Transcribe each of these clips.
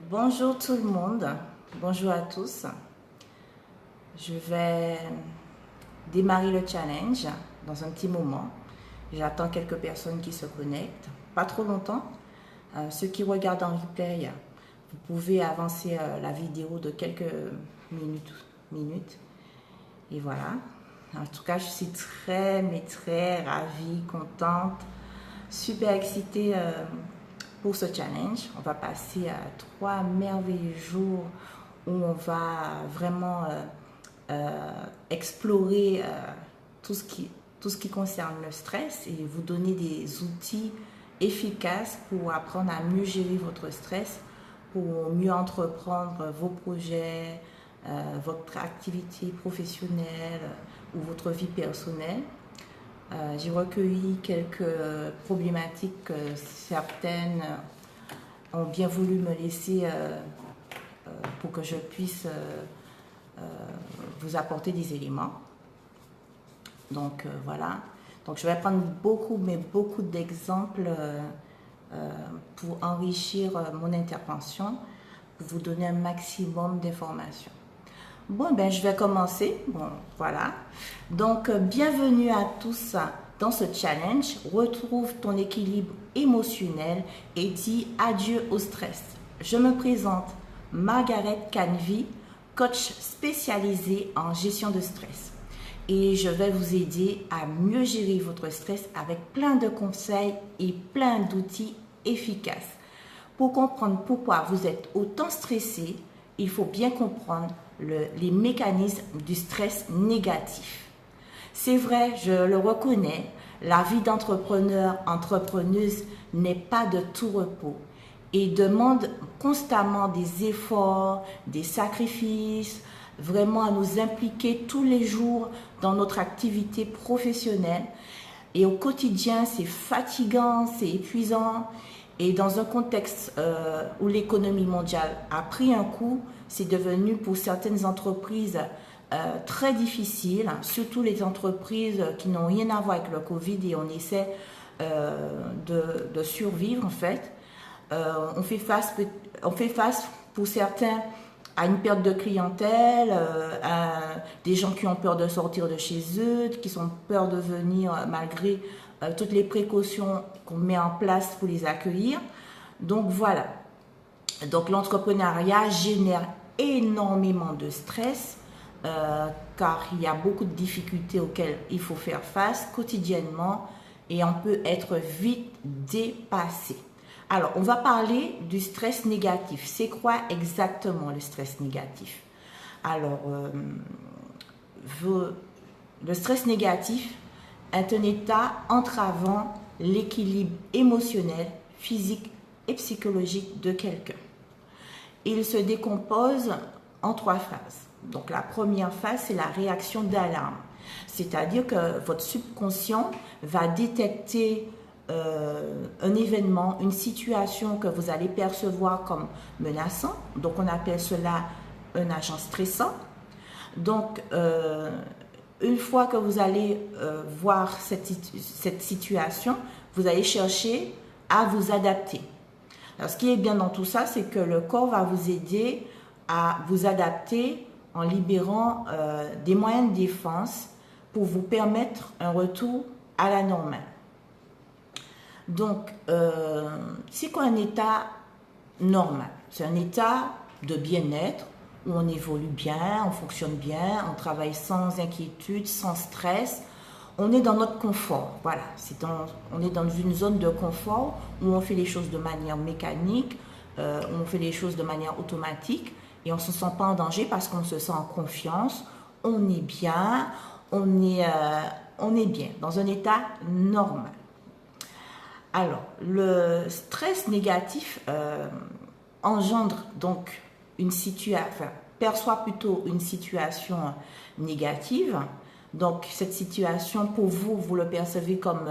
Bonjour tout le monde, bonjour à tous. Je vais démarrer le challenge dans un petit moment. J'attends quelques personnes qui se connectent, pas trop longtemps. Ceux qui regardent en replay, vous pouvez avancer la vidéo de quelques minutes. Et voilà. En tout cas, je suis très ravie, contente, super excitée pour ce challenge. On va passer à 3 merveilleux jours où on va vraiment explorer tout ce qui concerne le stress et vous donner des outils efficaces pour apprendre à mieux gérer votre stress, pour mieux entreprendre vos projets, votre activité professionnelle ou votre vie personnelle. J'ai recueilli quelques problématiques que certaines ont bien voulu me laisser pour que je puisse vous apporter des éléments. Donc voilà. Donc je vais prendre beaucoup d'exemples pour enrichir mon intervention, pour vous donner un maximum d'informations. Bon, ben je vais commencer. Bon, voilà. Donc, bienvenue à tous dans ce challenge. Retrouve ton équilibre émotionnel et dis adieu au stress. Je me présente Margaret Canvey, coach spécialisée en gestion de stress. Et je vais vous aider à mieux gérer votre stress avec plein de conseils et plein d'outils efficaces. Pour comprendre pourquoi vous êtes autant stressé, il faut bien comprendre les mécanismes du stress négatif. C'est vrai, je le reconnais, la vie d'entrepreneur, entrepreneuse n'est pas de tout repos et demande constamment des efforts, des sacrifices, vraiment à nous impliquer tous les jours dans notre activité professionnelle. Et au quotidien, c'est fatigant, c'est épuisant. Et dans un contexte où l'économie mondiale a pris un coup, c'est devenu pour certaines entreprises très difficile, surtout les entreprises qui n'ont rien à voir avec le Covid et on essaie de survivre en fait. On fait face pour certains à une perte de clientèle, à des gens qui ont peur de sortir de chez eux, qui ont peur de venir malgré toutes les précautions qu'on met en place pour les accueillir. Donc voilà. Donc l'entrepreneuriat génère énormément de stress car il y a beaucoup de difficultés auxquelles il faut faire face quotidiennement et on peut être vite dépassé. Alors, on va parler du stress négatif. C'est quoi exactement le stress négatif? Alors, le stress négatif est un état entravant l'équilibre émotionnel, physique et psychologique de quelqu'un. Il se décompose en 3 phases. Donc la première phase, c'est la réaction d'alarme. C'est-à-dire que votre subconscient va détecter un événement, une situation que vous allez percevoir comme menaçant. Donc on appelle cela un agent stressant. Donc une fois que vous allez voir cette situation, vous allez chercher à vous adapter. Alors, ce qui est bien dans tout ça, c'est que le corps va vous aider à vous adapter en libérant des moyens de défense pour vous permettre un retour à la normale. Donc, c'est quoi un état normal? C'est un état de bien-être où on évolue bien, on fonctionne bien, on travaille sans inquiétude, sans stress. On est dans notre confort, voilà. On est dans une zone de confort où on fait les choses de manière mécanique, où on fait les choses de manière automatique et on ne se sent pas en danger parce qu'on se sent en confiance, on est bien, on est bien, dans un état normal. Alors, le stress négatif engendre donc perçoit plutôt une situation négative. Donc, cette situation, pour vous, vous le percevez comme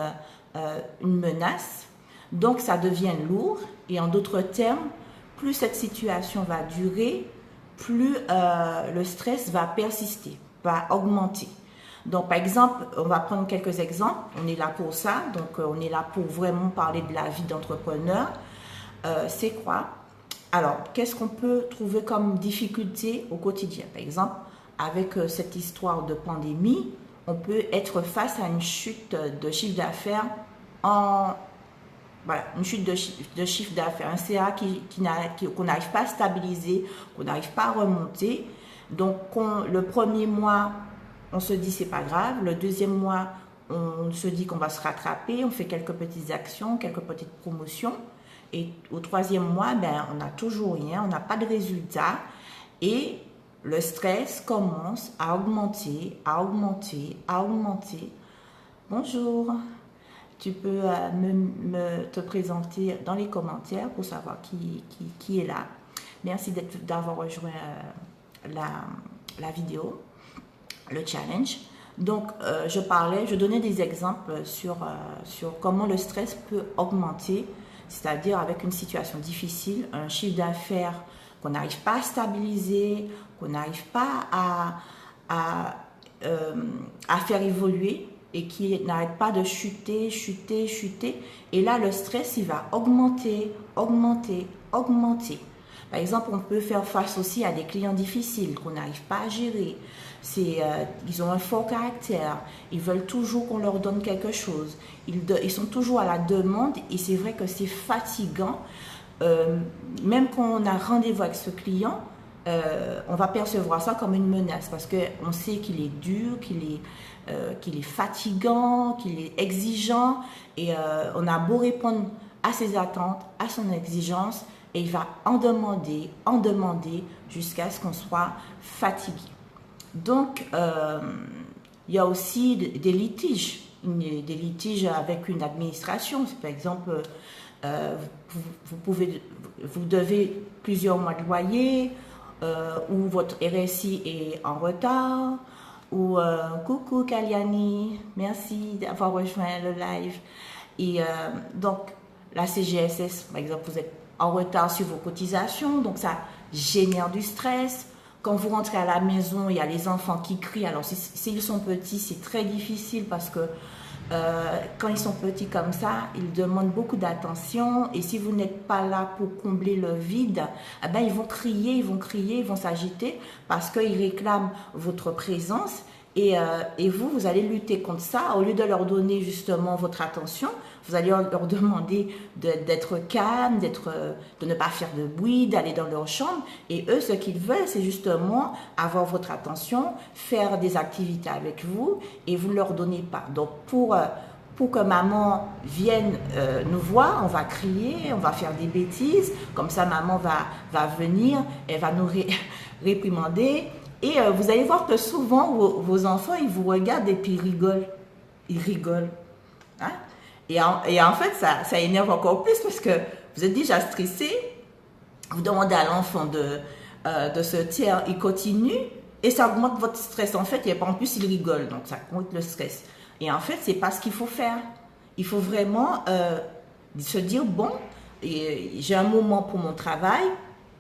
une menace. Donc, ça devient lourd. Et en d'autres termes, plus cette situation va durer, plus le stress va persister, va augmenter. Donc, par exemple, on va prendre quelques exemples. On est là pour ça. Donc, on est là pour vraiment parler de la vie d'entrepreneur. C'est quoi? Alors, qu'est-ce qu'on peut trouver comme difficulté au quotidien? Par exemple, avec cette histoire de pandémie, on peut être face à une chute de chiffre d'affaires en... Voilà, une chute de chiffre d'affaires, un CA qu'on n'arrive pas à stabiliser, qu'on n'arrive pas à remonter. Donc, le premier mois, on se dit c'est pas grave. Le deuxième mois, on se dit qu'on va se rattraper, on fait quelques petites actions, quelques petites promotions. Et au troisième mois, ben, on n'a toujours rien, on n'a pas de résultat. Et le stress commence à augmenter, à augmenter, à augmenter. Bonjour, tu peux te présenter dans les commentaires pour savoir qui est là. Merci d'avoir rejoint la vidéo, le challenge. Donc, je donnais des exemples sur comment le stress peut augmenter, c'est-à-dire avec une situation difficile, un chiffre d'affaires qu'on n'arrive pas à stabiliser, qu'on n'arrive pas à faire évoluer et qui n'arrête pas de chuter, chuter, chuter. Et là, le stress, il va augmenter, augmenter, augmenter. Par exemple, on peut faire face aussi à des clients difficiles qu'on n'arrive pas à gérer. Ils ont un fort caractère, ils veulent toujours qu'on leur donne quelque chose. Ils sont toujours à la demande et c'est vrai que c'est fatigant. Même quand on a rendez-vous avec ce client, on va percevoir ça comme une menace parce qu'on sait qu'il est dur, qu'il est fatigant, qu'il est exigeant et on a beau répondre à ses attentes, à son exigence et il va en demander jusqu'à ce qu'on soit fatigué. Donc, il y a aussi des litiges avec une administration. Par exemple, vous devez plusieurs mois de loyer, ou votre RSI est en retard, ou coucou Kaliani, merci d'avoir rejoint le live. Et donc, la CGSS, par exemple, vous êtes en retard sur vos cotisations, donc ça génère du stress. Quand vous rentrez à la maison, il y a les enfants qui crient. Alors, s'ils sont petits, c'est très difficile parce que quand ils sont petits comme ça, ils demandent beaucoup d'attention. Et si vous n'êtes pas là pour combler le vide, eh ben, ils vont crier, ils vont s'agiter parce qu'ils réclament votre présence. Et vous allez lutter contre ça. Au lieu de leur donner justement votre attention, vous allez leur demander d'être calme, de ne pas faire de bruit, d'aller dans leur chambre. Et eux, ce qu'ils veulent, c'est justement avoir votre attention, faire des activités avec vous et vous ne leur donnez pas. Donc, pour que maman vienne nous voir, on va crier, on va faire des bêtises. Comme ça, maman va venir, elle va nous réprimander. Et vous allez voir que souvent, vos enfants, ils vous regardent et puis ils rigolent. Ils rigolent. Hein? Et en fait, ça énerve encore plus parce que vous êtes déjà stressé. Vous demandez à l'enfant de se taire, il continue. Et ça augmente votre stress. En fait, et en plus, il rigole. Donc, ça augmente le stress. Et en fait, c'est pas ce qu'il faut faire. Il faut vraiment se dire, bon, j'ai un moment pour mon travail,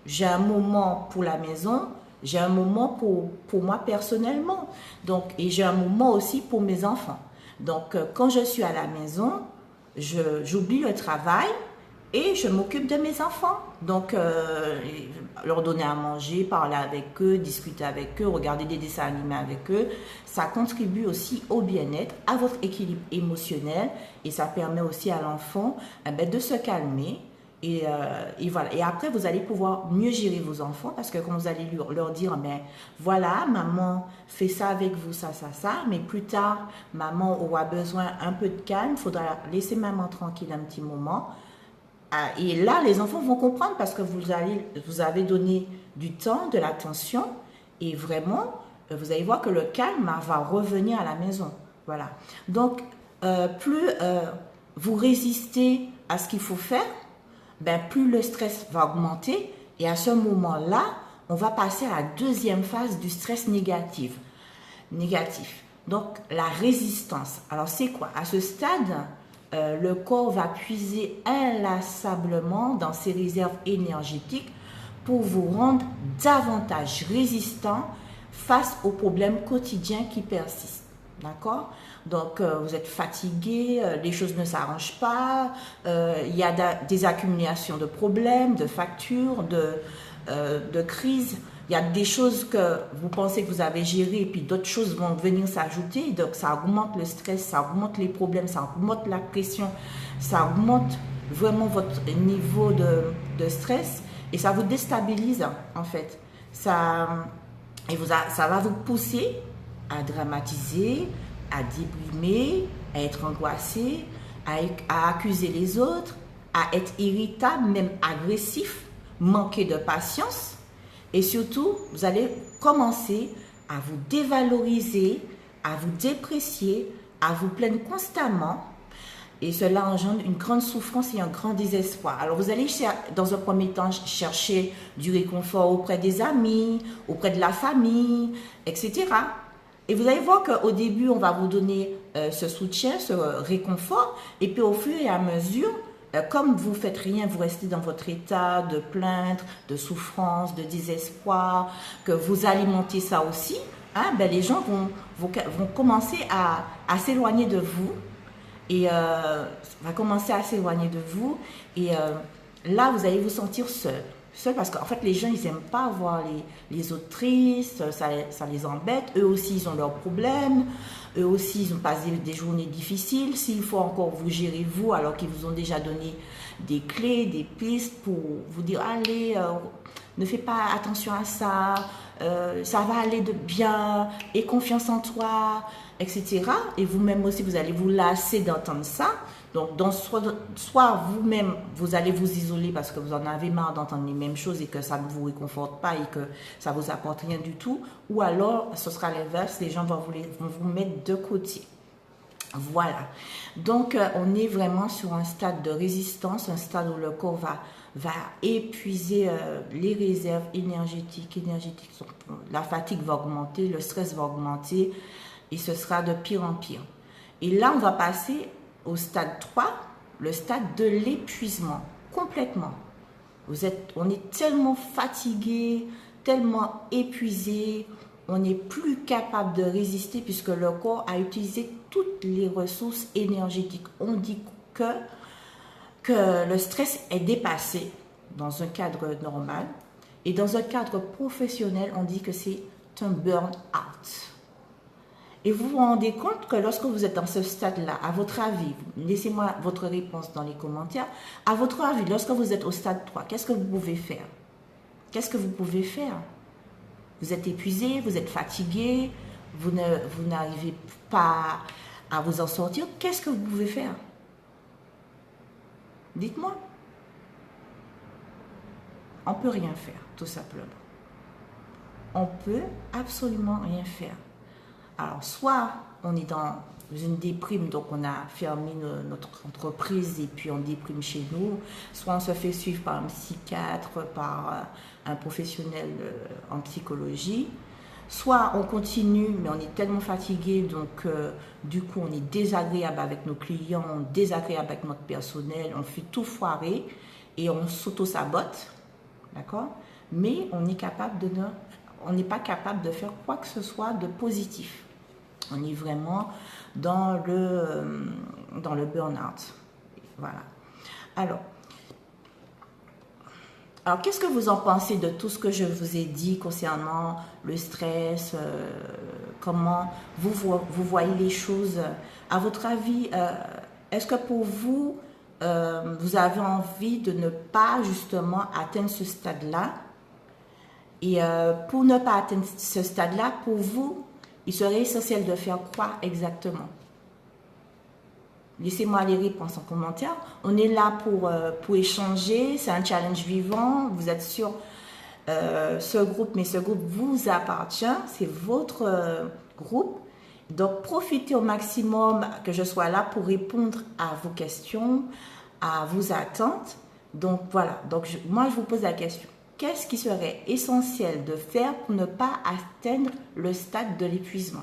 j'ai un moment pour la maison, j'ai un moment pour moi personnellement. Donc, et j'ai un moment aussi pour mes enfants. Donc, quand je suis à la maison, j'oublie le travail et je m'occupe de mes enfants. Donc, leur donner à manger, parler avec eux, discuter avec eux, regarder des dessins animés avec eux, ça contribue aussi au bien-être, à votre équilibre émotionnel et ça permet aussi à l'enfant de se calmer. Et voilà. Et après, vous allez pouvoir mieux gérer vos enfants parce que quand vous allez leur dire, ben voilà, maman fait ça avec vous, ça, mais plus tard, maman aura besoin un peu de calme, il faudra laisser maman tranquille un petit moment. Et là, les enfants vont comprendre parce que vous avez donné du temps, de l'attention et vraiment, vous allez voir que le calme va revenir à la maison. Voilà. Donc, plus vous résistez à ce qu'il faut faire, ben, plus le stress va augmenter et à ce moment-là, on va passer à la deuxième phase du stress négatif. Donc, la résistance. Alors, c'est quoi? À ce stade, le corps va puiser inlassablement dans ses réserves énergétiques pour vous rendre davantage résistant face aux problèmes quotidiens qui persistent. D'accord? Donc, vous êtes fatigué, les choses ne s'arrangent pas, il y a des accumulations de problèmes, de factures, de crises. Il y a des choses que vous pensez que vous avez gérées et puis d'autres choses vont venir s'ajouter. Donc, ça augmente le stress, ça augmente les problèmes, ça augmente la pression, ça augmente vraiment votre niveau de stress et ça vous déstabilise en fait. Ça va vous pousser à dramatiser, à déprimer, à être angoissé, à accuser les autres, à être irritable, même agressif, manquer de patience. Et surtout, vous allez commencer à vous dévaloriser, à vous déprécier, à vous plaindre constamment. Et cela engendre une grande souffrance et un grand désespoir. Alors vous allez dans un premier temps chercher du réconfort auprès des amis, auprès de la famille, etc. Et vous allez voir qu'au début, on va vous donner ce soutien, ce réconfort. Et puis au fur et à mesure, comme vous ne faites rien, vous restez dans votre état de plainte, de souffrance, de désespoir, que vous alimentez ça aussi, hein, ben les gens vont commencer à s'éloigner de vous et va commencer à s'éloigner de vous et là vous allez vous sentir seul parce qu'en fait les gens ils n'aiment pas voir les autres tristes, ça les embête, eux aussi ils ont leurs problèmes, eux aussi ils ont passé des journées difficiles, s'il faut encore vous gérer vous alors qu'ils vous ont déjà donné des clés, des pistes pour vous dire allez ne fais pas attention à ça, ça va aller de bien, aie confiance en toi, etc. Et vous-même aussi, vous allez vous lasser d'entendre ça. Donc, soit vous-même, vous allez vous isoler parce que vous en avez marre d'entendre les mêmes choses et que ça ne vous réconforte pas et que ça ne vous apporte rien du tout. Ou alors, ce sera l'inverse, les gens vont vous mettre de côté. Voilà. Donc, on est vraiment sur un stade de résistance, un stade où le corps va épuiser les réserves énergétiques. La fatigue va augmenter, le stress va augmenter et ce sera de pire en pire. Et là, on va passer au stade 3, le stade de l'épuisement, complètement. On est tellement fatigué, tellement épuisé, on n'est plus capable de résister puisque le corps a utilisé toutes les ressources énergétiques. On dit que le stress est dépassé dans un cadre normal et dans un cadre professionnel, on dit que c'est un burn-out. Et vous vous rendez compte que lorsque vous êtes dans ce stade-là, à votre avis, laissez-moi votre réponse dans les commentaires, à votre avis, lorsque vous êtes au stade 3, qu'est-ce que vous pouvez faire? Qu'est-ce que vous pouvez faire? Vous êtes épuisé, vous êtes fatigué, vous n'arrivez pas à vous en sortir. Qu'est-ce que vous pouvez faire? Dites-moi. On ne peut rien faire, tout simplement. On peut absolument rien faire. Alors, soit on est dans une déprime, donc on a fermé notre entreprise et puis on déprime chez nous, soit on se fait suivre par un psychiatre, par un professionnel en psychologie, soit on continue, mais on est tellement fatigué, donc du coup on est désagréable avec nos clients, on est désagréable avec notre personnel, on fait tout foirer et on s'auto-sabote, d'accord? Mais on n'est pas capable de faire quoi que ce soit de positif. On est vraiment dans le burn-out. Voilà. Alors, qu'est-ce que vous en pensez de tout ce que je vous ai dit concernant le stress, comment vous voyez les choses? À votre avis, est-ce que pour vous, vous avez envie de ne pas justement atteindre ce stade-là? Et pour ne pas atteindre ce stade-là, pour vous, il serait essentiel de faire quoi exactement? Laissez-moi les réponses en commentaire. On est là pour échanger. C'est un challenge vivant. Vous êtes sur ce groupe, mais ce groupe vous appartient. C'est votre groupe. Donc, profitez au maximum que je sois là pour répondre à vos questions, à vos attentes. Donc, voilà. Donc, moi, je vous pose la question. Qu'est-ce qui serait essentiel de faire pour ne pas atteindre le stade de l'épuisement?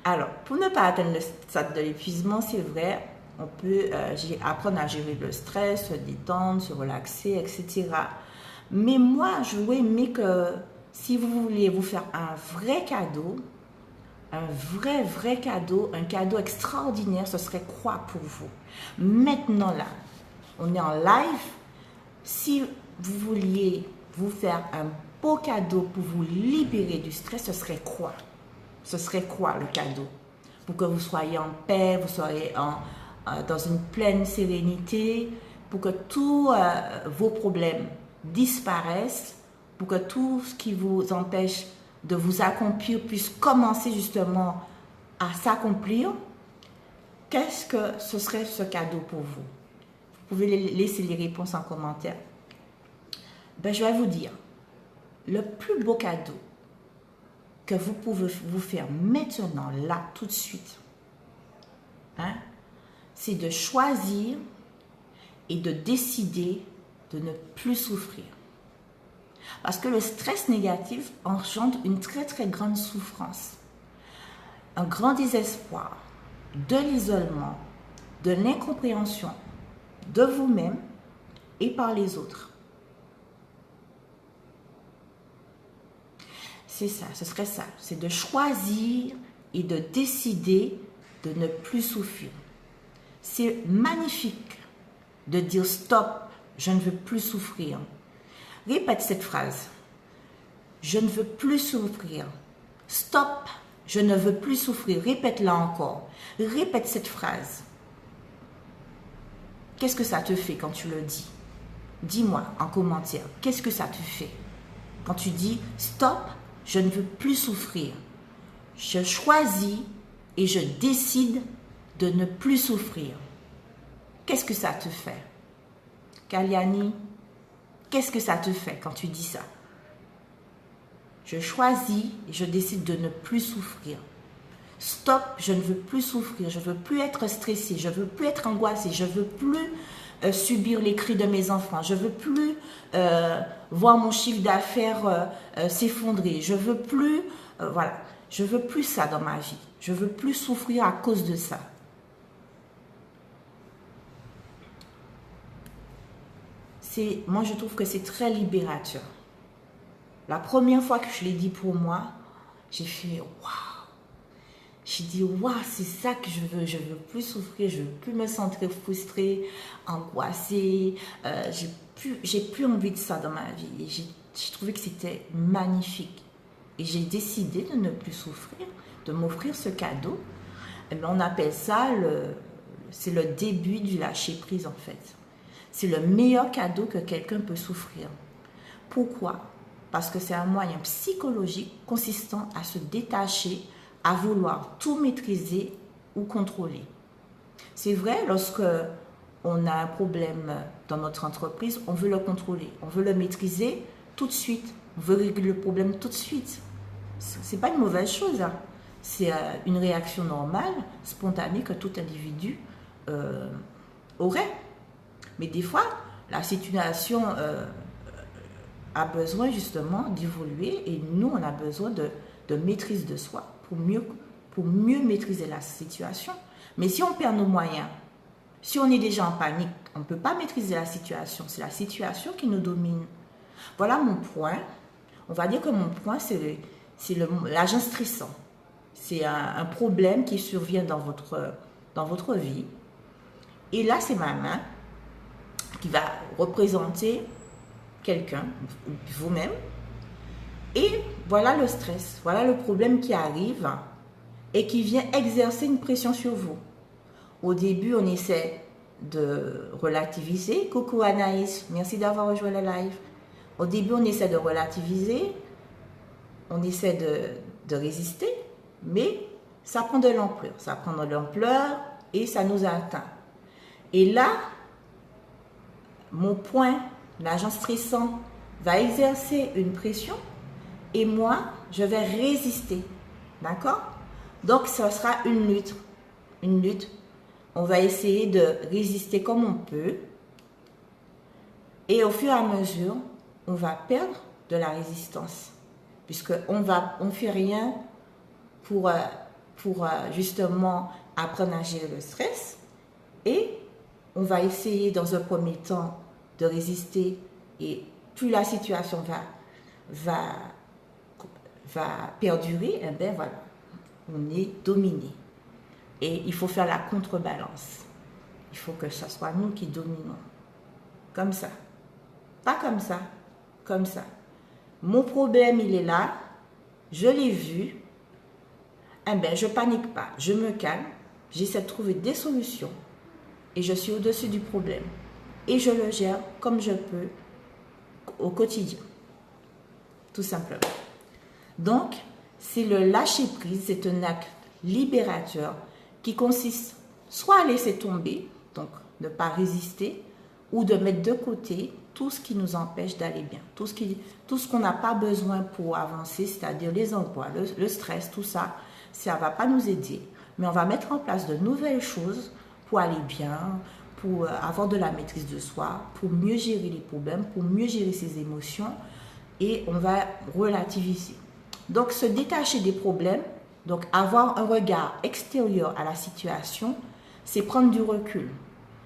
Alors, pour ne pas atteindre le stade de l'épuisement, c'est vrai, On peut apprendre à gérer le stress, se détendre, se relaxer, etc. Mais moi, je veux aimer que si vous voulez vous faire un vrai cadeau, un vrai cadeau, un cadeau extraordinaire, ce serait quoi pour vous? Maintenant là, on est en live. Si vous vouliez vous faire un beau cadeau pour vous libérer du stress, ce serait quoi? Ce serait quoi le cadeau? Pour que vous soyez en paix, vous soyez dans une pleine sérénité, pour que tous vos problèmes disparaissent, pour que tout ce qui vous empêche de vous accomplir puisse commencer justement à s'accomplir. Qu'est-ce que ce serait ce cadeau pour vous? Vous pouvez laisser les réponses en commentaire. Ben, je vais vous dire, le plus beau cadeau que vous pouvez vous faire maintenant, là, tout de suite, hein, c'est de choisir et de décider de ne plus souffrir. Parce que le stress négatif engendre une très grande souffrance, un grand désespoir, de l'isolement, de l'incompréhension de vous-même et par les autres. C'est ça, ce serait ça. C'est de choisir et de décider de ne plus souffrir. C'est magnifique de dire stop, je ne veux plus souffrir. Répète cette phrase. Je ne veux plus souffrir. Stop, je ne veux plus souffrir. Répète-la encore. Répète cette phrase. Qu'est-ce que ça te fait quand tu le dis? Dis-moi en commentaire, qu'est-ce que ça te fait quand tu dis stop, je ne veux plus souffrir. Je choisis et je décide de ne plus souffrir. Qu'est-ce que ça te fait? Kaliani, qu'est-ce que ça te fait quand tu dis ça? Je choisis et je décide de ne plus souffrir. Stop, je ne veux plus souffrir, je ne veux plus être stressée, je ne veux plus être angoissée, je ne veux plus subir les cris de mes enfants, je ne veux plus voir mon chiffre d'affaires s'effondrer, je ne veux plus, voilà, je ne veux plus ça dans ma vie, je ne veux plus souffrir à cause de ça. Moi je trouve que c'est très libérateur. La première fois que je l'ai dit pour moi, j'ai fait waouh. J'ai dit waouh, c'est ça que je veux plus souffrir, je veux plus me sentir frustrée, angoissée, j'ai plus envie de ça dans ma vie. Et j'ai trouvé que c'était magnifique. Et j'ai décidé de ne plus souffrir, de m'offrir ce cadeau. Et bien, on appelle ça c'est le début du lâcher prise en fait. C'est le meilleur cadeau que quelqu'un peut s'offrir. Pourquoi? Parce que c'est un moyen psychologique consistant à se détacher, à vouloir tout maîtriser ou contrôler. C'est vrai, lorsque on a un problème dans notre entreprise, on veut le contrôler, on veut le maîtriser tout de suite, on veut régler le problème tout de suite. C'est pas une mauvaise chose, hein. C'est une réaction normale, spontanée que tout individu aurait. Mais des fois, la situation a besoin justement d'évoluer et nous, on a besoin de maîtrise de soi pour mieux maîtriser la situation. Mais si on perd nos moyens, si on est déjà en panique, on ne peut pas maîtriser la situation. C'est la situation qui nous domine. Voilà mon point. On va dire que mon point, c'est l'agent stressant. C'est un problème qui survient dans votre vie. Et là, c'est ma main qui va représenter quelqu'un, vous-même. Et voilà le stress, voilà le problème qui arrive et qui vient exercer une pression sur vous. Au début, on essaie de relativiser. Coucou Anaïs, merci d'avoir rejoint le live. Au début, on essaie de relativiser, on essaie de résister, mais ça prend de l'ampleur. Ça prend de l'ampleur et ça nous atteint. Et là, mon point, l'agent stressant, va exercer une pression et moi, je vais résister. D'accord? Donc, ce sera une lutte. Une lutte. On va essayer de résister comme on peut. Et au fur et à mesure, on va perdre de la résistance. Puisqu'on ne fait rien pour justement apprendre à gérer le stress. Et on va essayer dans un premier temps de résister et plus la situation va perdurer, eh bien voilà, on est dominé. Et il faut faire la contrebalance. Il faut que ce soit nous qui dominons. Comme ça. Pas comme ça. Comme ça. Mon problème, il est là. Je l'ai vu. Eh bien, je ne panique pas. Je me calme. J'essaie de trouver des solutions. Et je suis au-dessus du problème. Et je le gère comme je peux au quotidien. Tout simplement. Donc, c'est le lâcher-prise. C'est un acte libérateur qui consiste soit à laisser tomber, donc ne pas résister, ou de mettre de côté tout ce qui nous empêche d'aller bien, tout ce qu'on n'a pas besoin pour avancer, c'est-à-dire les angoisses, le stress, tout ça, ça ne va pas nous aider. Mais on va mettre en place de nouvelles choses pour aller bien, pour avoir de la maîtrise de soi, pour mieux gérer les problèmes, pour mieux gérer ses émotions, et on va relativiser. Donc, se détacher des problèmes, donc avoir un regard extérieur à la situation, c'est prendre du recul.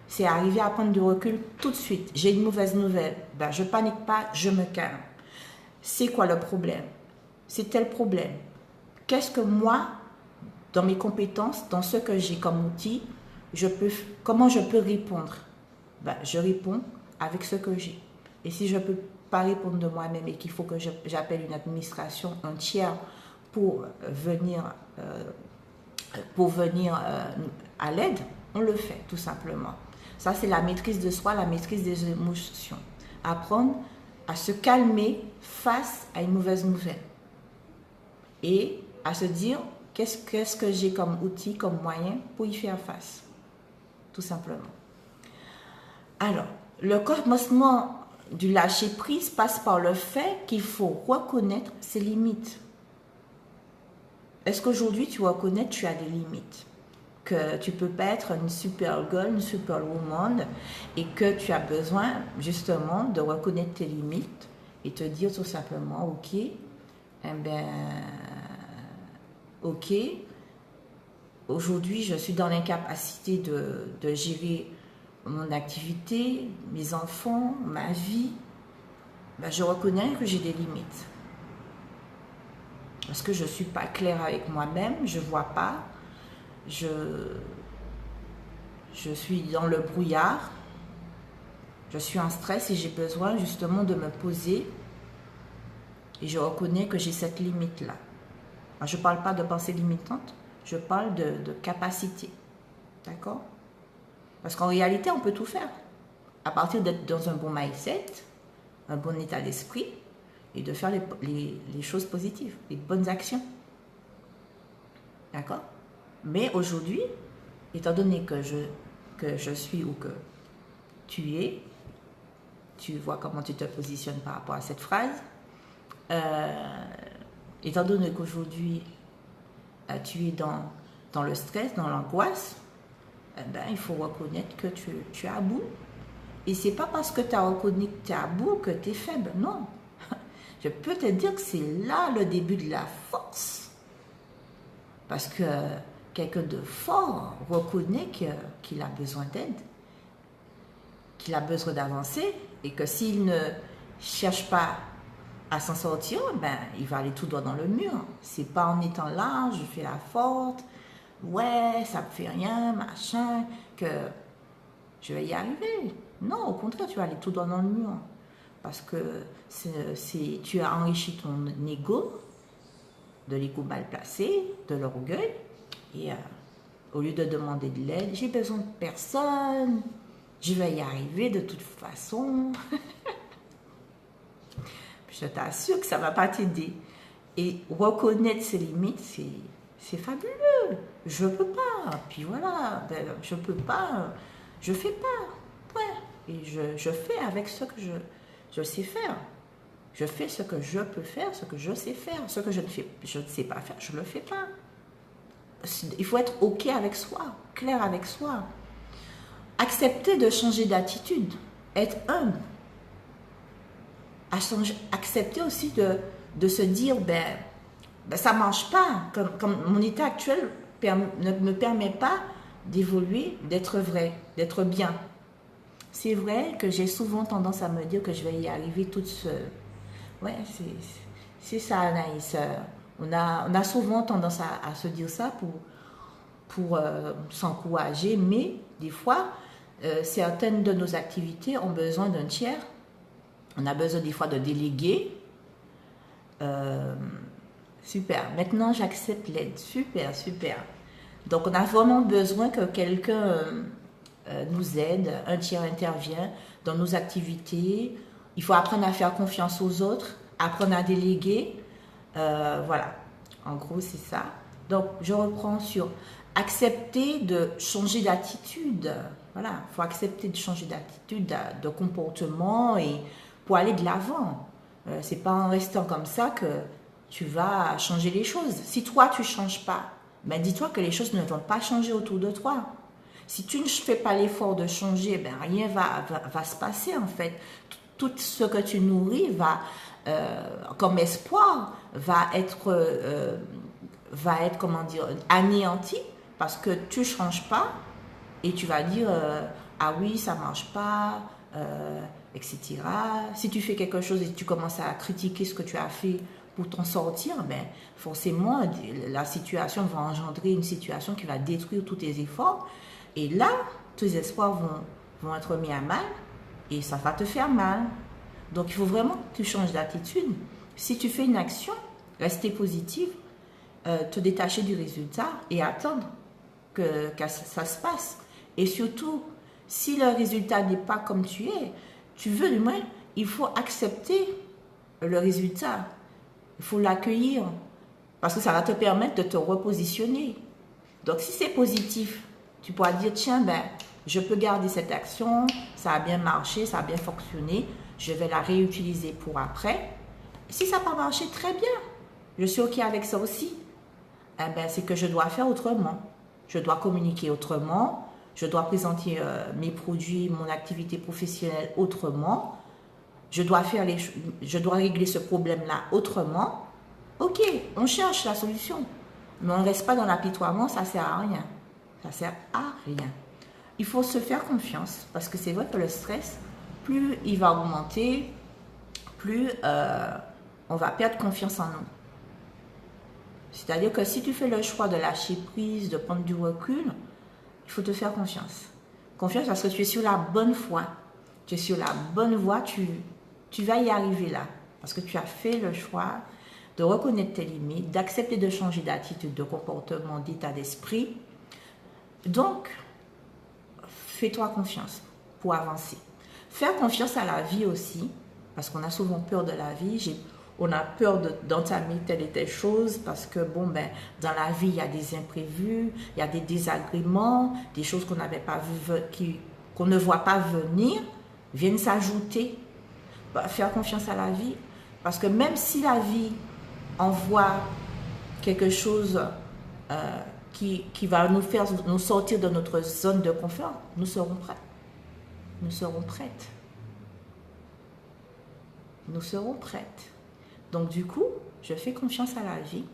C'est arriver à prendre du recul tout de suite. J'ai une mauvaise nouvelle. Ben, je ne panique pas, je me calme. C'est quoi le problème? C'est tel problème. Qu'est-ce que moi, dans mes compétences, dans ce que j'ai comme outil, comment je peux répondre? Ben, je réponds avec ce que j'ai. Et si je ne peux pas répondre de moi-même et qu'il faut que j'appelle une administration, un tiers pour venir à l'aide, on le fait tout simplement. Ça, c'est la maîtrise de soi, la maîtrise des émotions. Apprendre à se calmer face à une mauvaise nouvelle. Et à se dire, qu'est-ce que j'ai comme outil, comme moyen pour y faire face. Tout simplement. Alors, le commencement du lâcher-prise passe par le fait qu'il faut reconnaître ses limites. Est-ce qu'aujourd'hui, tu reconnais que tu as des limites? Que tu ne peux pas être une super girl, une super woman, et que tu as besoin justement de reconnaître tes limites et te dire tout simplement, ok, aujourd'hui je suis dans l'incapacité de gérer mon activité, mes enfants, ma vie, je reconnais que j'ai des limites. Parce que je ne suis pas claire avec moi-même, je ne vois pas. Je suis dans le brouillard, je suis en stress et j'ai besoin justement de me poser et je reconnais que j'ai cette limite-là. Je ne parle pas de pensée limitante, je parle de capacité, d'accord? Parce qu'en réalité, on peut tout faire. À partir d'être dans un bon mindset, un bon état d'esprit et de faire les choses positives, les bonnes actions, d'accord? Mais aujourd'hui, étant donné que je suis ou que tu es, tu vois comment tu te positionnes par rapport à cette phrase, étant donné qu'aujourd'hui, tu es dans le stress, dans l'angoisse, il faut reconnaître que tu es à bout. Et ce n'est pas parce que tu as reconnu que tu es à bout que tu es faible, non. Je peux te dire que c'est là le début de la force. Parce que quelqu'un de fort reconnaît qu'il a besoin d'aide, qu'il a besoin d'avancer et que s'il ne cherche pas à s'en sortir, il va aller tout droit dans le mur. C'est pas en étant là, je fais la forte, ouais, ça me fait rien, machin, que je vais y arriver. Non, au contraire, tu vas aller tout droit dans le mur. Parce que tu as enrichi ton ego, de l'ego mal placé, de l'orgueil, et au lieu de demander de l'aide, j'ai besoin de personne, je vais y arriver de toute façon. Je t'assure que ça ne va pas t'aider. Et reconnaître ses limites, c'est fabuleux. Je ne peux pas. Puis voilà, je ne peux pas, je ne fais pas. Ouais. Et je fais avec ce que je sais faire. Je fais ce que je peux faire, ce que je sais faire. Ce que je ne sais pas faire, je ne le fais pas. Il faut être OK avec soi, clair avec soi. Accepter de changer d'attitude, être humble. Accepter aussi de se dire, ça ne marche pas. Comme mon état actuel ne me permet pas d'évoluer, d'être vrai, d'être bien. C'est vrai que j'ai souvent tendance à me dire que je vais y arriver toute seule. Ouais, c'est ça, Anaïs. On a souvent tendance à se dire ça pour s'encourager, mais des fois, certaines de nos activités ont besoin d'un tiers. On a besoin des fois de déléguer. Euh, Super. Maintenant, j'accepte l'aide. Super, super. Donc, on a vraiment besoin que quelqu'un nous aide, un tiers intervient dans nos activités. Il faut apprendre à faire confiance aux autres, apprendre à déléguer. Voilà. En gros, c'est ça. Donc, je reprends sur accepter de changer d'attitude. Voilà. Il faut accepter de changer d'attitude, de comportement et pour aller de l'avant. C'est pas en restant comme ça que tu vas changer les choses. Si toi, tu ne changes pas, ben dis-toi que les choses ne vont pas changer autour de toi. Si tu ne fais pas l'effort de changer, ben rien va se passer en fait. Tout ce que tu nourris comme espoir va être comment dire, anéanti parce que tu ne changes pas et tu vas dire ah oui, ça ne marche pas, etc. Si tu fais quelque chose et tu commences à critiquer ce que tu as fait pour t'en sortir, ben, forcément, la situation va engendrer une situation qui va détruire tous tes efforts. Et là, tes espoirs vont être mis à mal et ça va te faire mal. Donc, il faut vraiment que tu changes d'attitude. Si tu fais une action, rester positive, te détacher du résultat et attendre que ça se passe. Et surtout, si le résultat n'est pas comme tu es, tu veux du moins, il faut accepter le résultat. Il faut l'accueillir parce que ça va te permettre de te repositionner. Donc, si c'est positif, tu pourras dire, tiens, ben, je peux garder cette action, ça a bien marché, ça a bien fonctionné, je vais la réutiliser pour après. Si ça n'a pas marché, très bien, je suis OK avec ça aussi. Eh ben, c'est que je dois faire autrement. Je dois communiquer autrement, je dois présenter mes produits, mon activité professionnelle autrement. Je dois régler ce problème-là autrement. Ok, on cherche la solution. Mais on ne reste pas dans l'apitoiement, ça ne sert à rien. Ça ne sert à rien. Il faut se faire confiance parce que c'est vrai que le stress, plus il va augmenter, plus on va perdre confiance en nous. C'est-à-dire que si tu fais le choix de lâcher prise, de prendre du recul, il faut te faire confiance. Confiance parce que tu es sur la bonne voie. Tu es sur la bonne voie, tu vas y arriver là. Parce que tu as fait le choix de reconnaître tes limites, d'accepter de changer d'attitude, de comportement, d'état d'esprit. Donc, fais-toi confiance pour avancer. Faire confiance à la vie aussi, parce qu'on a souvent peur de la vie. On a peur d'entamer telle et telle chose parce que, bon, ben, dans la vie, il y a des imprévus, il y a des désagréments, des choses qu'on n'avait pas vues, qu'on ne voit pas venir, viennent s'ajouter. Faire confiance à la vie, parce que même si la vie envoie quelque chose qui va nous faire nous sortir de notre zone de confort, nous serons prêts. Nous serons prêtes. Nous serons prêtes. Donc du coup, je fais confiance à la vie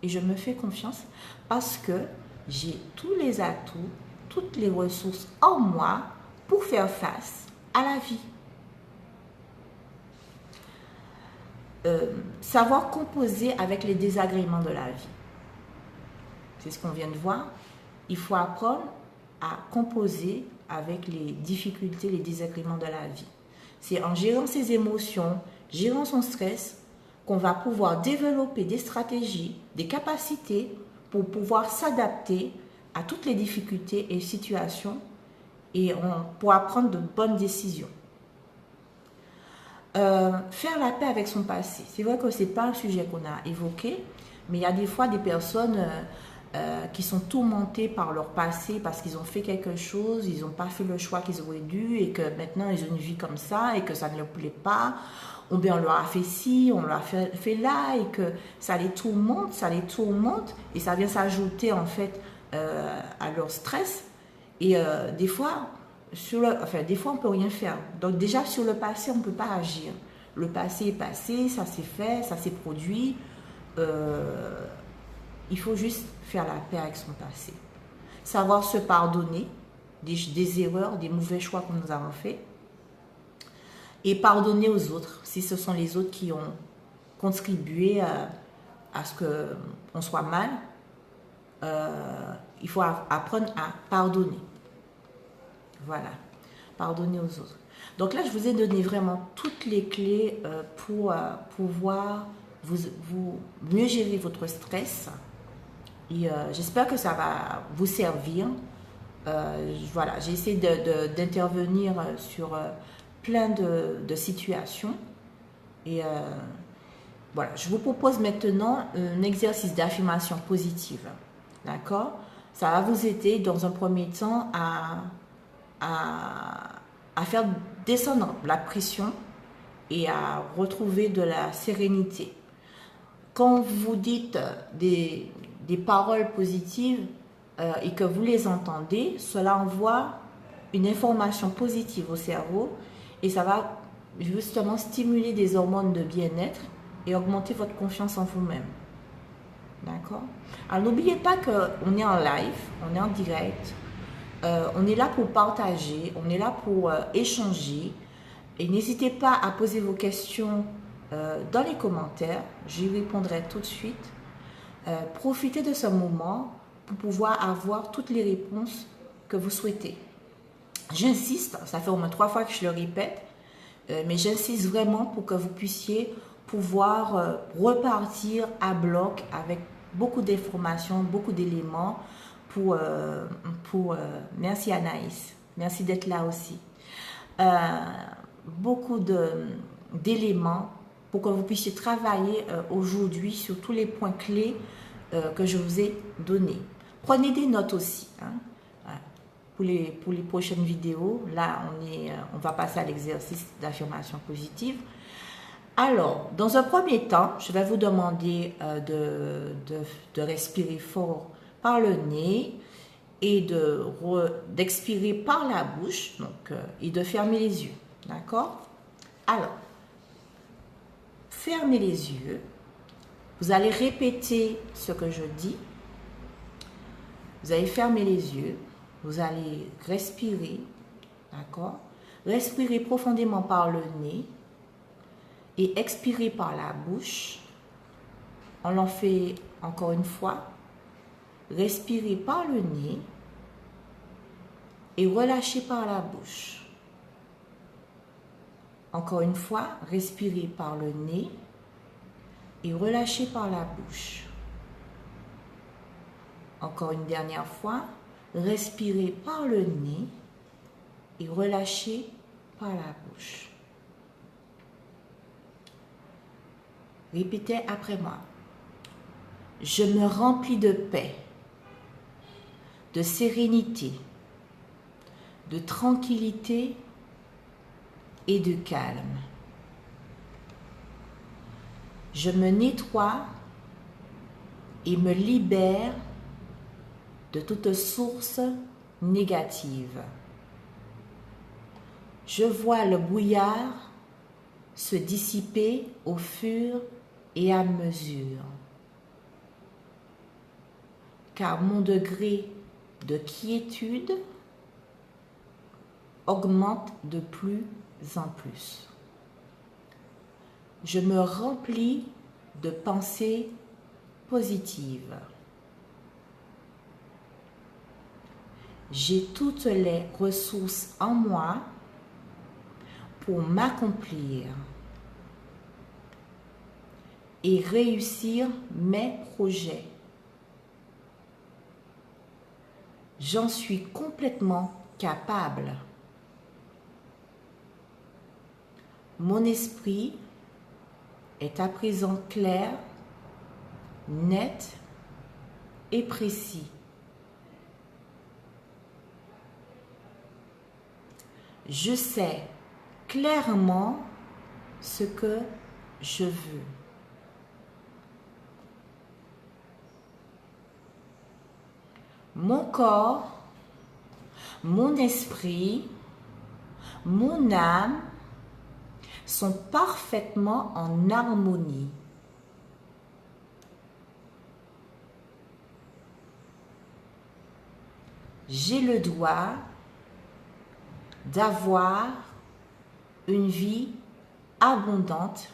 et je me fais confiance parce que j'ai tous les atouts, toutes les ressources en moi pour faire face à la vie. Savoir composer avec les désagréments de la vie. C'est ce qu'on vient de voir. Il faut apprendre à composer avec les difficultés, les désagréments de la vie. C'est en gérant ses émotions, gérant son stress, qu'on va pouvoir développer des stratégies, des capacités pour pouvoir s'adapter à toutes les difficultés et situations et pour prendre de bonnes décisions. Faire la paix avec son passé. C'est vrai que ce n'est pas un sujet qu'on a évoqué, mais il y a des fois des personnes qui sont tourmentées par leur passé parce qu'ils ont fait quelque chose, ils n'ont pas fait le choix qu'ils auraient dû et que maintenant ils ont une vie comme ça et que ça ne leur plaît pas, ou bien on leur a fait ci, on leur a fait là et que ça les tourmente et ça vient s'ajouter en fait à leur stress et des fois des fois on peut rien faire. Donc déjà sur le passé on ne peut pas agir. Le passé est passé, ça s'est fait, ça s'est produit. Il faut juste faire la paix avec son passé. savoir se pardonner des erreurs, des mauvais choix que nous avons faits, et pardonner aux autres, si ce sont les autres qui ont contribué à ce qu'on soit mal. Il faut apprendre à pardonner. Voilà, pardonner aux autres. Donc là, je vous ai donné vraiment toutes les clés pour pouvoir vous mieux gérer votre stress. Et j'espère que ça va vous servir. Voilà, j'ai essayé d'intervenir sur plein de situations. Et voilà, je vous propose maintenant un exercice d'affirmation positive. D'accord? Ça va vous aider dans un premier temps à faire descendre la pression et à retrouver de la sérénité. Quand vous dites des paroles positives et que vous les entendez, cela envoie une information positive au cerveau et ça va justement stimuler des hormones de bien-être et augmenter votre confiance en vous-même. D'accord? Alors n'oubliez pas qu'on est en live, on est en direct, on est là pour partager, on est là pour échanger. Et n'hésitez pas à poser vos questions dans les commentaires, j'y répondrai tout de suite. Profitez de ce moment pour pouvoir avoir toutes les réponses que vous souhaitez. J'insiste, ça fait au moins 3 fois que je le répète, mais j'insiste vraiment pour que vous puissiez pouvoir repartir à bloc avec beaucoup d'informations, beaucoup d'éléments merci Anaïs, merci d'être là aussi. Beaucoup d'éléments pour que vous puissiez travailler aujourd'hui sur tous les points clés que je vous ai donnés. Prenez des notes aussi. Hein. Pour les prochaines vidéos, là on va passer à l'exercice d'affirmation positive. Alors, dans un premier temps, je vais vous demander de respirer fort par le nez et d'expirer par la bouche, donc, et de fermer les yeux. D'accord? Alors, fermez les yeux. Vous allez répéter ce que je dis. Vous allez fermer les yeux. Vous allez respirer. D'accord? Respirez profondément par le nez et expirez par la bouche. On l'en fait encore une fois. Respirez par le nez et relâchez par la bouche. Encore une fois, respirez par le nez et relâchez par la bouche. Encore une dernière fois, respirez par le nez et relâchez par la bouche. Répétez après moi. Je me remplis de paix, de sérénité, de tranquillité et de calme. Je me nettoie et me libère de toute source négative. Je vois le brouillard se dissiper au fur et à mesure, car mon degré de quiétude augmente de plus en plus. Je me remplis de pensées positives. J'ai toutes les ressources en moi pour m'accomplir et réussir mes projets. J'en suis complètement capable. Mon esprit est à présent clair, net et précis. Je sais clairement ce que je veux. Mon corps, mon esprit, mon âme sont parfaitement en harmonie. j'ai le droit d'avoir une vie abondante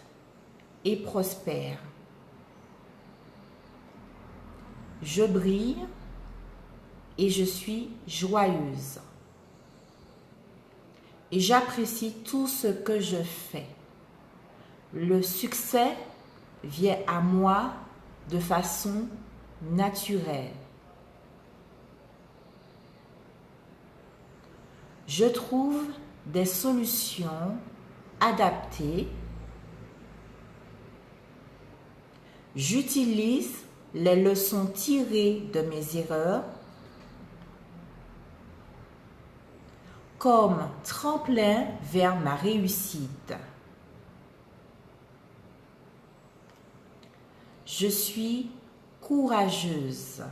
et prospère. Je brille et je suis joyeuse. Et j'apprécie tout ce que je fais. Le succès vient à moi de façon naturelle. Je trouve des solutions adaptées. J'utilise les leçons tirées de mes erreurs comme tremplin vers ma réussite. Je suis courageuse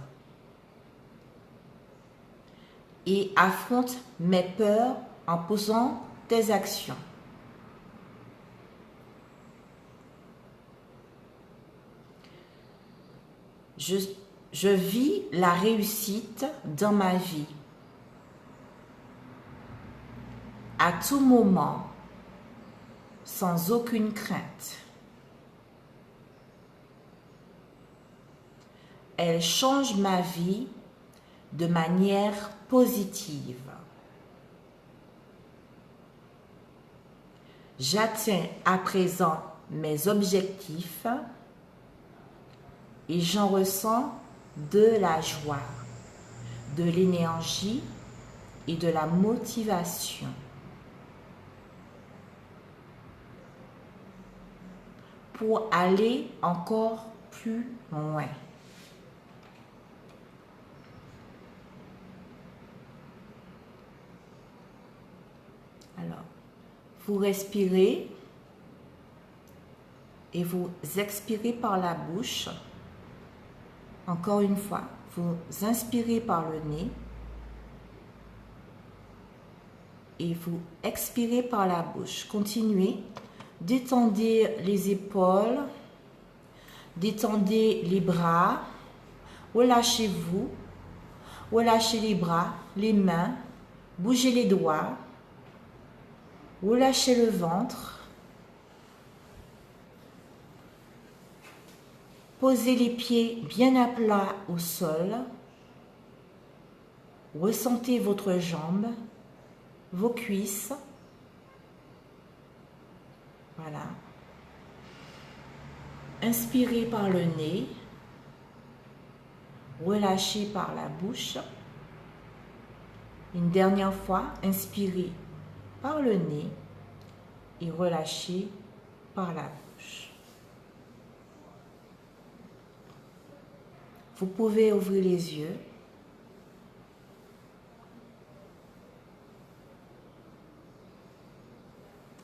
et affronte mes peurs en posant des actions. Je vis la réussite dans ma vie. À tout moment, sans aucune crainte. Elle change ma vie de manière positive. J'atteins à présent mes objectifs et j'en ressens de la joie, de l'énergie et de la motivation. Pour aller encore plus loin. Alors, vous respirez et vous expirez par la bouche. Encore une fois, vous inspirez par le nez et vous expirez par la bouche. Continuez. Détendez les épaules, détendez les bras, relâchez-vous, relâchez les bras, les mains, bougez les doigts, relâchez le ventre, posez les pieds bien à plat au sol, ressentez votre jambe, vos cuisses. Voilà. Inspirez par le nez, relâchez par la bouche. Une dernière fois, inspirez par le nez et relâchez par la bouche. Vous pouvez ouvrir les yeux.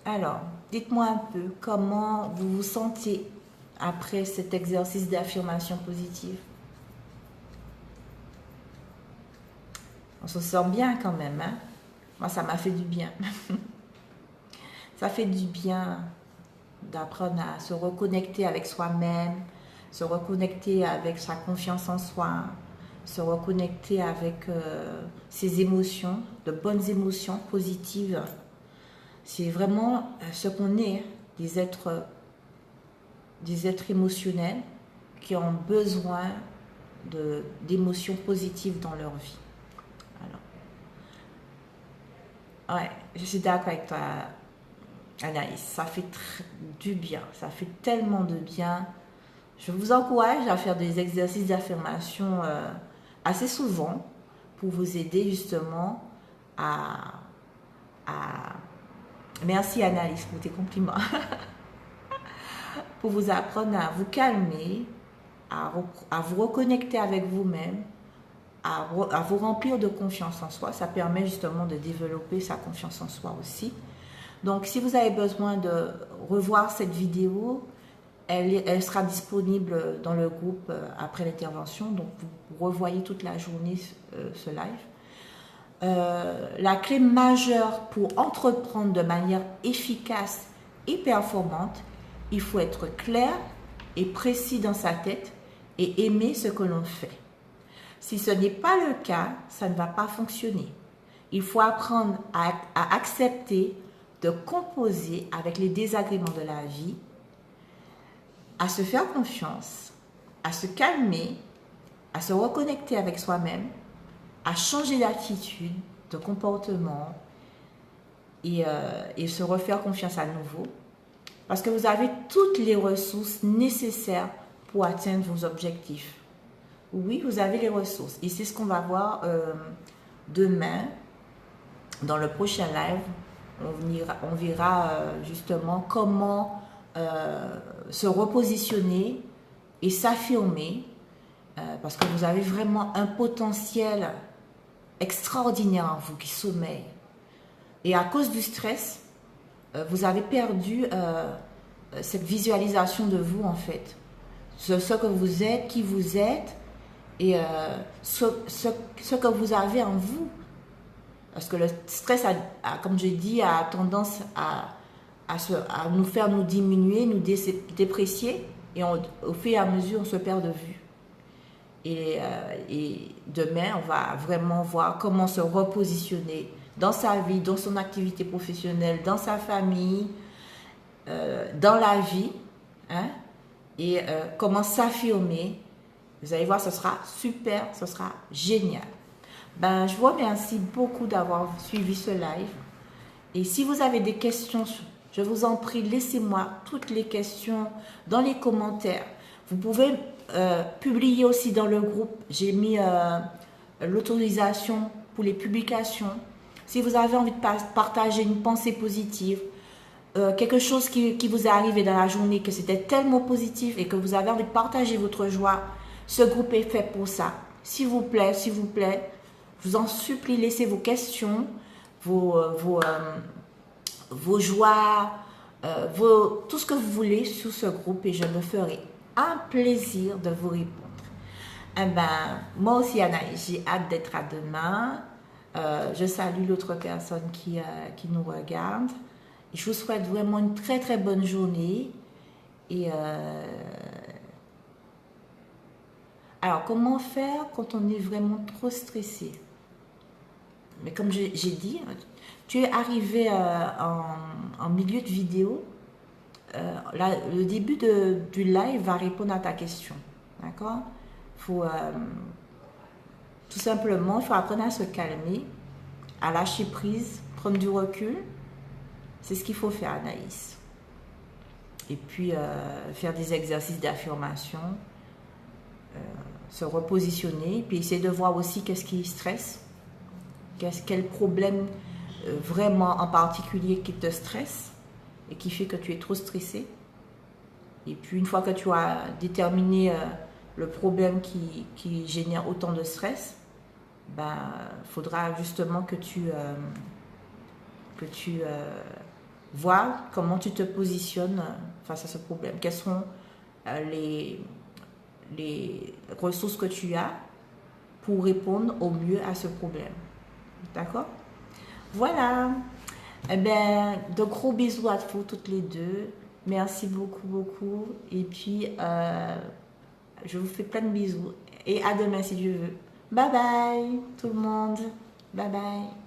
Alors, dites-moi un peu comment vous vous sentez après cet exercice d'affirmation positive. On se sent bien quand même, hein? Moi, ça m'a fait du bien. Ça fait du bien d'apprendre à se reconnecter avec soi-même, se reconnecter avec sa confiance en soi, se reconnecter avec ses émotions, de bonnes émotions positives. C'est vraiment ce qu'on est, des êtres émotionnels qui ont besoin d'émotions positives dans leur vie. Alors, ouais, je suis d'accord avec toi, Anaïs. Ça fait du bien, ça fait tellement de bien. Je vous encourage à faire des exercices d'affirmation assez souvent pour vous aider justement à merci Annalise pour tes compliments. Pour vous apprendre à vous calmer, à vous reconnecter avec vous-même, à vous remplir de confiance en soi. Ça permet justement de développer sa confiance en soi aussi. Donc, si vous avez besoin de revoir cette vidéo, elle sera disponible dans le groupe après l'intervention. Donc, vous revoyez toute la journée ce live. La clé majeure pour entreprendre de manière efficace et performante, il faut être clair et précis dans sa tête et aimer ce que l'on fait. Si ce n'est pas le cas, ça ne va pas fonctionner. Il faut apprendre à accepter de composer avec les désagréments de la vie, à se faire confiance, à se calmer, à se reconnecter avec soi-même, à changer d'attitude, de comportement et se refaire confiance à nouveau. Parce que vous avez toutes les ressources nécessaires pour atteindre vos objectifs. Oui, vous avez les ressources. Et c'est ce qu'on va voir demain dans le prochain live. On verra justement comment se repositionner et s'affirmer parce que vous avez vraiment un potentiel extraordinaire en vous qui sommeille. Et à cause du stress, vous avez perdu cette visualisation de vous en fait. Ce que vous êtes, qui vous êtes et ce que vous avez en vous. Parce que le stress, comme je dis, a tendance à nous faire nous diminuer, nous déprécier et au fur et à mesure, on se perd de vue. Et demain, on va vraiment voir comment se repositionner dans sa vie, dans son activité professionnelle, dans sa famille, dans la vie, hein, et comment s'affirmer. Vous allez voir, ce sera super, ce sera génial. Ben, je vous remercie beaucoup d'avoir suivi ce live. Et si vous avez des questions, je vous en prie, laissez-moi toutes les questions dans les commentaires. Vous pouvez publier aussi dans le groupe. J'ai mis l'autorisation pour les publications. Si vous avez envie de partager une pensée positive, quelque chose qui vous est arrivé dans la journée, que c'était tellement positif et que vous avez envie de partager votre joie, ce groupe est fait pour ça. S'il vous plaît, je vous en supplie, laissez vos questions, vos joies, tout ce que vous voulez sur ce groupe et je me ferai un plaisir de vous répondre. Eh ben, moi aussi, Anaïs, j'ai hâte d'être à demain. Je salue l'autre personne qui nous regarde. Je vous souhaite vraiment une très très bonne journée. Et alors, comment faire quand on est vraiment trop stressé? Mais comme j'ai dit, tu es arrivé en milieu de vidéo. Le début du live va répondre à ta question. D'accord? Faut tout simplement, il faut apprendre à se calmer, à lâcher prise, prendre du recul. C'est ce qu'il faut faire, Anaïs. Et puis, faire des exercices d'affirmation, se repositionner, puis essayer de voir aussi qu'est-ce qui stresse, quel problème vraiment en particulier qui te stresse et qui fait que tu es trop stressé. Et puis, une fois que tu as déterminé le problème qui génère autant de stress, ben, faudra justement que tu vois comment tu te positionnes face à ce problème. Quelles sont les ressources que tu as pour répondre au mieux à ce problème. D'accord? Voilà. Eh bien, de gros bisous à vous toutes les deux. Merci beaucoup, beaucoup. Et puis, je vous fais plein de bisous. Et à demain si Dieu veut. Bye bye tout le monde. Bye bye.